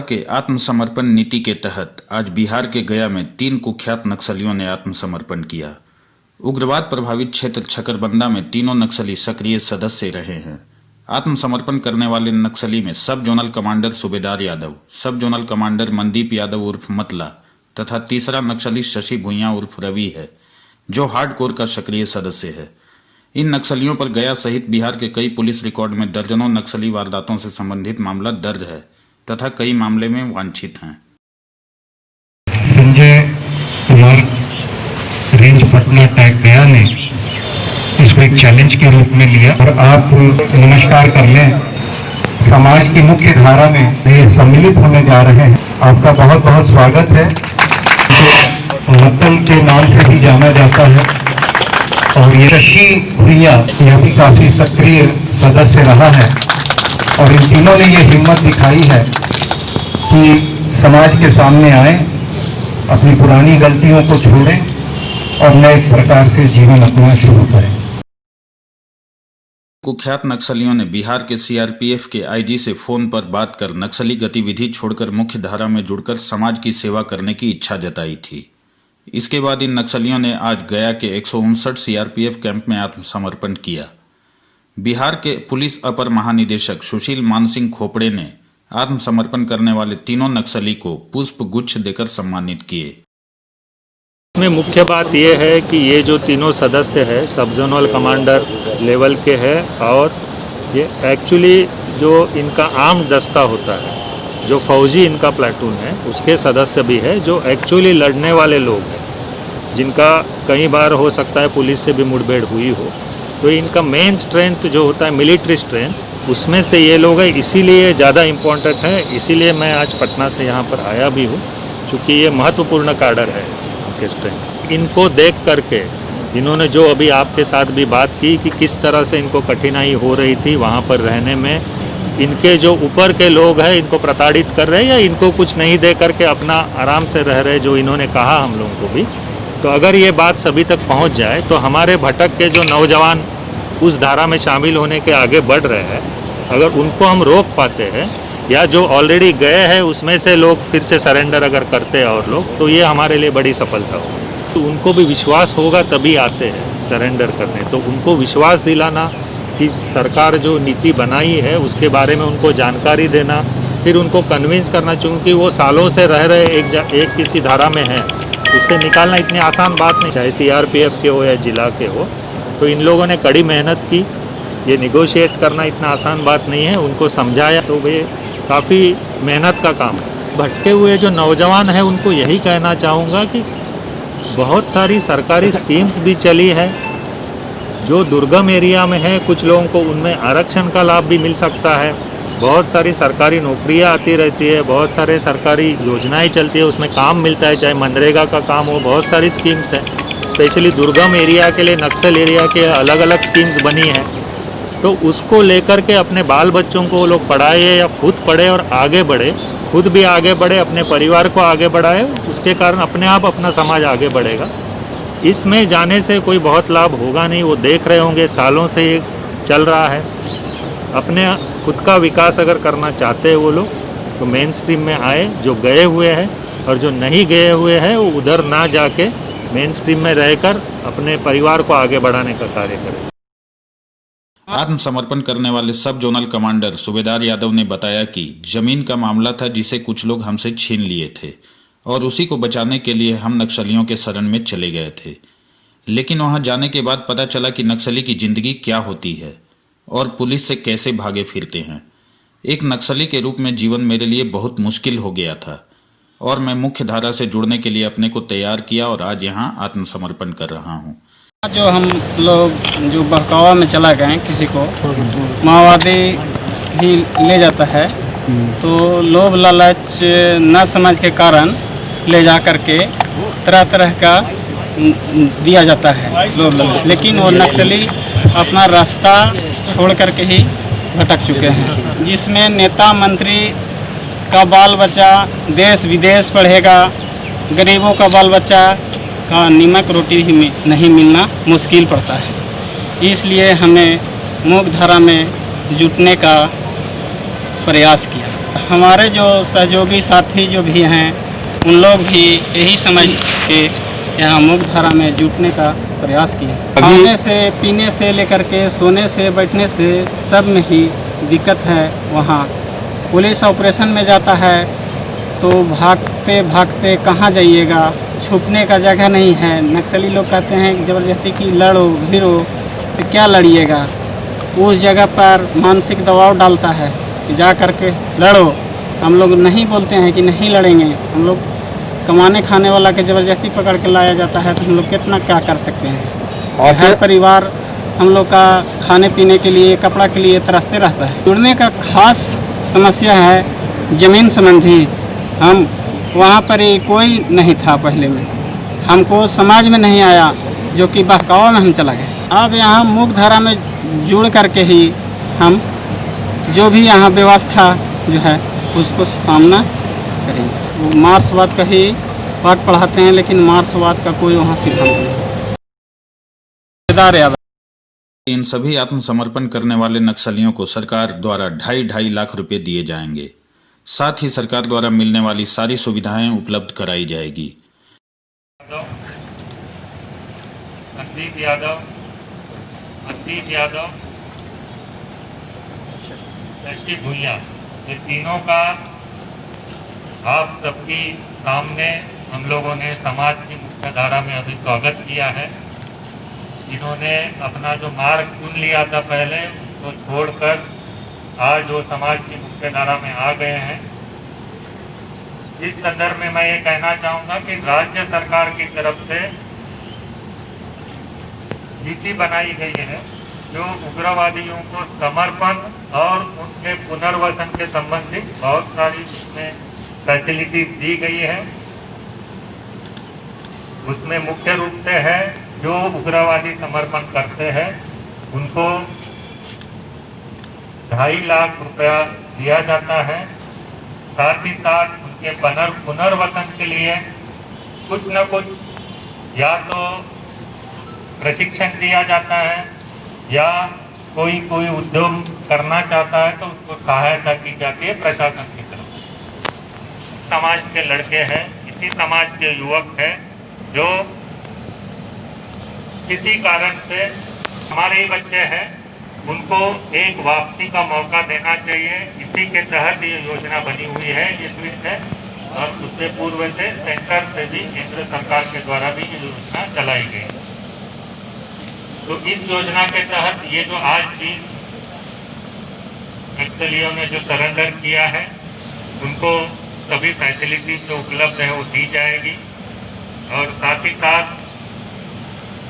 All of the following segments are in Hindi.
के आत्मसमर्पण नीति के तहत आज बिहार के गया में 3 कुख्यात नक्सलियों ने आत्मसमर्पण किया। उग्रवाद प्रभावित क्षेत्र छकरबंदा में तीनों नक्सली सक्रिय सदस्य रहे हैं। आत्मसमर्पण करने वाले नक्सली में सब जोनल कमांडर सूबेदार यादव, सब जोनल कमांडर मनदीप यादव उर्फ मतला तथा तीसरा नक्सली शशि भुइयां उर्फ रवि है, जो हार्डकोर का सक्रिय सदस्य है। इन नक्सलियों पर गया सहित बिहार के कई पुलिस रिकॉर्ड में दर्जनों नक्सली वारदातों से संबंधित मामला दर्ज है तथा कई मामले में वांछित हैं। संजय कुमार रेंज पटना टैग गया ने इसको एक चैलेंज के रूप में लिया और आप नमस्कार कर लें। समाज की मुख्य धारा में ये सम्मिलित होने जा रहे हैं। आपका बहुत बहुत स्वागत है। मतल के नाम से भी जाना जाता है और ये शशि भुइयां यह भी काफी सक्रिय सदस्य रहा है और इन तीनों ने ये हिम्मत दिखाई है कि समाज के सामने आए, अपनी पुरानी गलतियों को छोड़ें और नए प्रकार से जीवन अपना शुरू करें। कुख्यात नक्सलियों ने बिहार के सीआरपीएफ के आईजी से फोन पर बात कर नक्सली गतिविधि छोड़कर मुख्य धारा में जुड़कर समाज की सेवा करने की इच्छा जताई थी। इसके बाद इन नक्सलियों ने आज गया के 159 सीआरपीएफ कैंप में आत्मसमर्पण किया। बिहार के पुलिस अपर महानिदेशक सुशील मानसिंह खोपड़े ने आत्मसमर्पण करने वाले तीनों नक्सली को पुष्प गुच्छ देकर सम्मानित किए। इसमें मुख्य बात यह है कि ये जो तीनों सदस्य है सब जोनल कमांडर लेवल के हैं और ये एक्चुअली जो इनका आर्म दस्ता होता है, जो फौजी इनका प्लाटून है, उसके सदस्य भी है, जो एक्चुअली लड़ने वाले लोग हैं, जिनका कई बार हो सकता है पुलिस से भी मुठभेड़ हुई हो। तो इनका मेन स्ट्रेंथ जो होता है मिलिट्री स्ट्रेंथ, उसमें से ये लोग हैं, इसीलिए ज़्यादा इम्पोर्टेंट है। इसीलिए मैं आज पटना से यहाँ पर आया भी हूँ, क्योंकि ये महत्वपूर्ण कैडर है इनके स्ट्रेंथ। इनको देख करके इन्होंने जो अभी आपके साथ भी बात की कि किस तरह से इनको कठिनाई हो रही थी वहाँ पर रहने में, इनके जो ऊपर के लोग हैं इनको प्रताड़ित कर रहे हैं या इनको कुछ नहीं दे करके अपना आराम से रह रहे, जो इन्होंने कहा हम लोगों को भी। तो अगर ये बात सभी तक पहुंच जाए तो हमारे भटक के जो नौजवान उस धारा में शामिल होने के आगे बढ़ रहे हैं, अगर उनको हम रोक पाते हैं या जो ऑलरेडी गए हैं उसमें से लोग फिर से सरेंडर अगर करते हैं और लोग, तो ये हमारे लिए बड़ी सफलता होगी। तो उनको भी विश्वास होगा तभी आते हैं सरेंडर करने। तो उनको विश्वास दिलाना कि सरकार जो नीति बनाई है उसके बारे में उनको जानकारी देना, फिर उनको कन्विंस करना, क्योंकि वो सालों से रह रहे एक किसी धारा में है, उससे निकालना इतनी आसान बात नहीं, चाहे सीआरपीएफ के हो या जिला के हो। तो इन लोगों ने कड़ी मेहनत की, ये निगोशिएट करना इतना आसान बात नहीं है, उनको समझाया, तो वे काफ़ी मेहनत का काम है। भटके हुए जो नौजवान हैं उनको यही कहना चाहूँगा कि बहुत सारी सरकारी स्कीम्स भी चली है जो दुर्गम एरिया में है, कुछ लोगों को उनमें आरक्षण का लाभ भी मिल सकता है। बहुत सारी सरकारी नौकरियां आती रहती है, बहुत सारे सरकारी योजनाएं चलती है, उसमें काम मिलता है, चाहे मनरेगा का काम हो, बहुत सारी स्कीम्स हैं। स्पेशली दुर्गम एरिया के लिए, नक्सल एरिया के अलग अलग स्कीम्स बनी हैं। तो उसको लेकर के अपने बाल बच्चों को वो लोग पढ़ाए या खुद पढ़े और आगे बढ़े, खुद भी आगे बढ़े, अपने परिवार को आगे बढ़ाए, उसके कारण अपने आप अपना समाज आगे बढ़ेगा। इसमें जाने से कोई बहुत लाभ होगा नहीं, वो देख रहे होंगे सालों से ये चल रहा है। अपने खुद का विकास अगर करना चाहते हैं वो लोग, तो मेन स्ट्रीम में आए, जो गए हुए हैं, और जो नहीं गए हुए हैं वो उधर ना जाके मेन स्ट्रीम में रहकर अपने परिवार को आगे बढ़ाने का कार्य करें। आत्मसमर्पण करने वाले सब जोनल कमांडर सूबेदार यादव ने बताया कि जमीन का मामला था जिसे कुछ लोग हमसे छीन लिए थे और उसी को बचाने के लिए हम नक्सलियों के शरण में चले गए थे। लेकिन वहां जाने के बाद पता चला कि नक्सली की जिंदगी क्या होती है और पुलिस से कैसे भागे फिरते हैं। एक नक्सली के रूप में जीवन मेरे लिए बहुत मुश्किल हो गया था और मैं मुख्य धारा से जुड़ने के लिए अपने को तैयार किया और आज यहाँ आत्मसमर्पण कर रहा हूँ। जो हम लोग जो बहकावा में चला गए किसी को माओवादी ही ले जाता है, तो लोभ लालच न समझ के कारण ले जा करके तरह तरह का दिया जाता है लोभ लालच। लेकिन वो नक्सली अपना रास्ता छोड़ करके ही भटक चुके हैं, जिसमें नेता मंत्री का बाल बच्चा देश विदेश पढ़ेगा, गरीबों का बाल बच्चा का नीमक रोटी ही नहीं मिलना मुश्किल पड़ता है। इसलिए हमने मुख्य धारा में जुटने का प्रयास किया। हमारे जो सहयोगी साथी जो भी हैं उन लोग भी यही समझ के यहाँ मुख्यधारा में जुटने का प्रयास किए। खाने से पीने से लेकर के सोने से बैठने से सब में ही दिक्कत है। वहाँ पुलिस ऑपरेशन में जाता है तो भागते भागते कहाँ जाइएगा, छुपने का जगह नहीं है। नक्सली लोग कहते हैं ज़बरदस्ती कि लड़ो भिड़ो, तो क्या लड़िएगा। उस जगह पर मानसिक दबाव डालता है कि जा करके लड़ो। हम लोग नहीं बोलते हैं कि नहीं लड़ेंगे, हम लोग कमाने खाने वाला के ज़बरदस्ती पकड़ के लाया जाता है तो हम लोग कितना क्या कर सकते हैं। और हर परिवार हम लोग का खाने पीने के लिए कपड़ा के लिए तरसते रहता है। जुड़ने का खास समस्या है ज़मीन संबंधी। हम वहाँ पर ही कोई नहीं था पहले में, हमको समाज में नहीं आया जो कि बहकावा में हम चला गए। अब यहाँ मुख्यधारा में जुड़ करके ही हम जो भी यहाँ व्यवस्था जो है उसको सामना करेंगे। वो मार्क्सवाद का ही पाठ पढ़ाते हैं लेकिन मार्क्सवाद का कोई वहाँ सिद्धांत नहीं। इन सभी आत्मसमर्पण करने वाले नक्सलियों को सरकार द्वारा 2.5 लाख रुपए दिए जाएंगे। साथ ही सरकार द्वारा मिलने वाली सारी सुविधाएं उपलब्ध कराई जाएगी। संदीप यादव, मनदीप यादव, शशि भुइया, ये तीनों का आप सबकी सामने हम लोगों ने समाज की मुख्य धारा में अभी स्वागत किया है। इन्होंने अपना जो मार्ग चुन लिया था पहले उसको छोड़कर आज वो समाज की मुख्य धारा में आ गए हैं। इस संदर्भ में मैं ये कहना चाहूँगा कि राज्य सरकार की तरफ से नीति बनाई गई है जो उग्रवादियों को समर्पण और उनके पुनर्वसन के संबंधित बहुत सारी उसमें फैसिलिटीज दी गई है। उसमें मुख्य रूप से है जो उग्रवादी समर्पण करते हैं उनको 2.5 लाख रुपया दिया जाता है। साथ ही साथ उनके पुनर्वसन के लिए कुछ न कुछ या तो प्रशिक्षण दिया जाता है या कोई उद्योग करना चाहता है तो उसको सहायता की जाती है प्रशासन की तरफ से। समाज के लड़के हैं, इसी समाज के युवक हैं जो किसी कारण से हमारे ही बच्चे हैं, उनको एक वापसी का मौका देना चाहिए। इसी के तहत ये योजना बनी हुई है इस से, और उससे पूर्व से सेंटर से भी केंद्र सरकार के द्वारा भी ये योजना चलाई गई। तो इस योजना के तहत ये जो आज भी नक्सलियों ने जो सरेंडर किया है उनको सभी फैसिलिटी जो उपलब्ध है वो दी जाएगी। और साथ ही साथ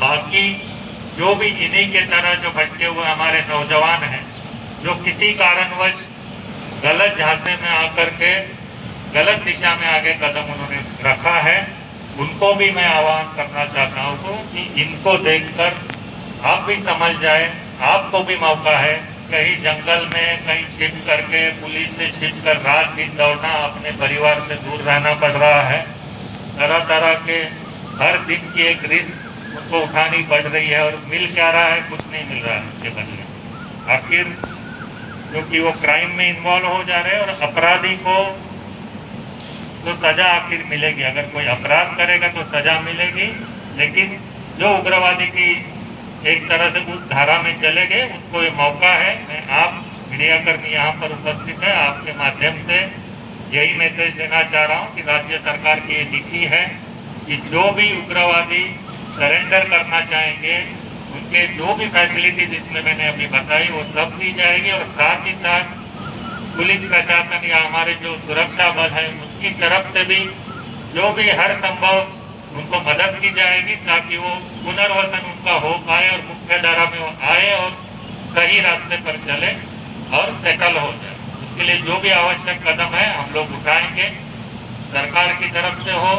बाकी जो भी इन्हीं के तरह जो भटके हुए हमारे नौजवान हैं जो किसी कारणवश गलत झांसे में आकर के गलत दिशा में आगे कदम उन्होंने रखा है, उनको भी मैं आह्वान करना चाहता हूँ कि इनको देखकर आप भी समझ जाए, आपको भी मौका है। कहीं जंगल में कहीं छिप करके पुलिस से छिप कर रात दिन दौड़ना, अपने परिवार से दूर रहना पड़ रहा है। तरह तरह के हर दिन की एक रिस्क उनको उठानी पड़ रही है और मिल क्या रहा है, कुछ नहीं मिल रहा है उसके बदले। आखिर क्योंकि वो क्राइम में इन्वॉल्व हो जा रहे हैं और अपराधी को तो सजा आखिर मिलेगी। अगर कोई अपराध करेगा तो सजा मिलेगी, लेकिन जो उग्रवादी की एक तरह से उस धारा में चले गए उसको ये मौका है। मैं आप मीडिया कर्मी यहाँ पर उपस्थित है, आपके माध्यम से यही मैसेज देना चाह रहा हूँ कि राज्य सरकार की ये नीति है कि जो भी उग्रवादी सरेंडर करना चाहेंगे उनके जो भी फैसिलिटीज इसमें मैंने अभी बताई वो सब दी जाएगी। और साथ ही साथ पुलिस प्रशासन या हमारे जो सुरक्षा बल है उसकी तरफ से भी जो भी हर संभव उनको मदद की जाएगी ताकि वो पुनर्वसन उनका हो पाए और मुख्य धारा में वो आए और सही रास्ते पर चले और सेटल हो जाए। उसके लिए जो भी आवश्यक कदम है हम लोग उठाएंगे, सरकार की तरफ से हो,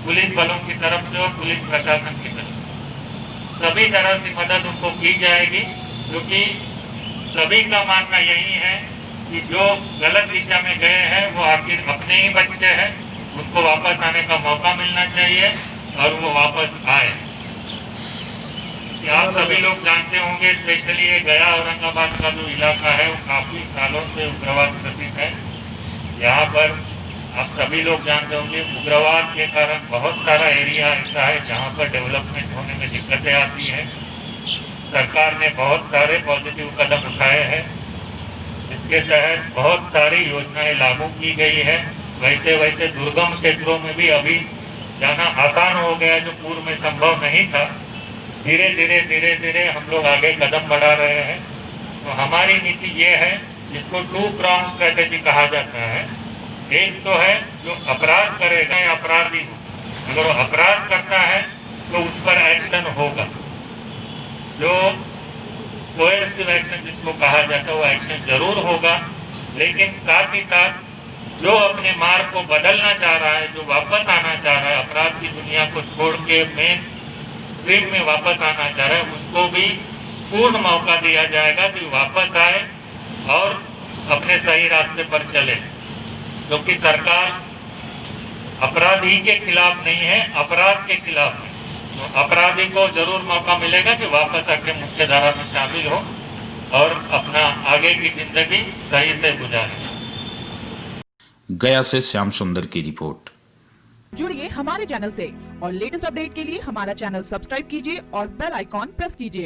पुलिस बलों की तरफ से हो, पुलिस प्रशासन की तरफ से, सभी तरह की मदद उनको की जाएगी। क्योंकि सभी का मानना यही है कि जो गलत दिशा में गए हैं वो आखिर अपने ही बच्चे हैं, उनको वापस आने का मौका मिलना चाहिए और वो वापस आए। आप सभी लोग जानते होंगे, स्पेशली ये गया औरंगाबाद का जो इलाका है वो काफी सालों से उग्रवाद ग्रसित है। यहाँ पर आप सभी लोग जानते होंगे उग्रवाद के कारण बहुत सारा एरिया ऐसा है जहाँ पर डेवलपमेंट होने में दिक्कतें आती हैं। सरकार ने बहुत सारे पॉजिटिव कदम उठाए हैं, इसके तहत बहुत सारी योजनाएं लागू की गई है। वैसे वैसे दुर्गम क्षेत्रों में भी अभी जाना आसान हो गया, जो पूर्व में संभव नहीं था। धीरे धीरे हम लोग आगे कदम बढ़ा रहे हैं। तो हमारी नीति ये है, जिसको 2 prong स्ट्रेटेजी कहा जाता है। एक तो है जो अपराध करेगा या अपराधी हो, अगर वो अपराध करता है तो उस पर एक्शन होगा। जो कोएर्सिव एक्शन जिसको कहा जाता है वो एक्शन जरूर होगा, लेकिन साथ ही साथ जो अपने मार्ग को बदलना चाह रहा है, जो वापस आना चाह रहा है, अपराध की दुनिया को छोड़ के मेन स्ट्रीम में वापस आना चाह रहा है, उसको भी पूर्ण मौका दिया जाएगा कि वापस आए और अपने सही रास्ते पर चले। क्योंकि सरकार अपराधी के खिलाफ नहीं है, अपराध के खिलाफ है। तो अपराधी को जरूर मौका मिलेगा कि वापस आके मुख्य धारा में शामिल हो और अपना आगे की जिंदगी सही से गुजारे। गया से श्याम सुंदर की रिपोर्ट। जुड़िए हमारे चैनल से और लेटेस्ट अपडेट के लिए हमारा चैनल सब्सक्राइब कीजिए और बेल आइकॉन प्रेस कीजिए।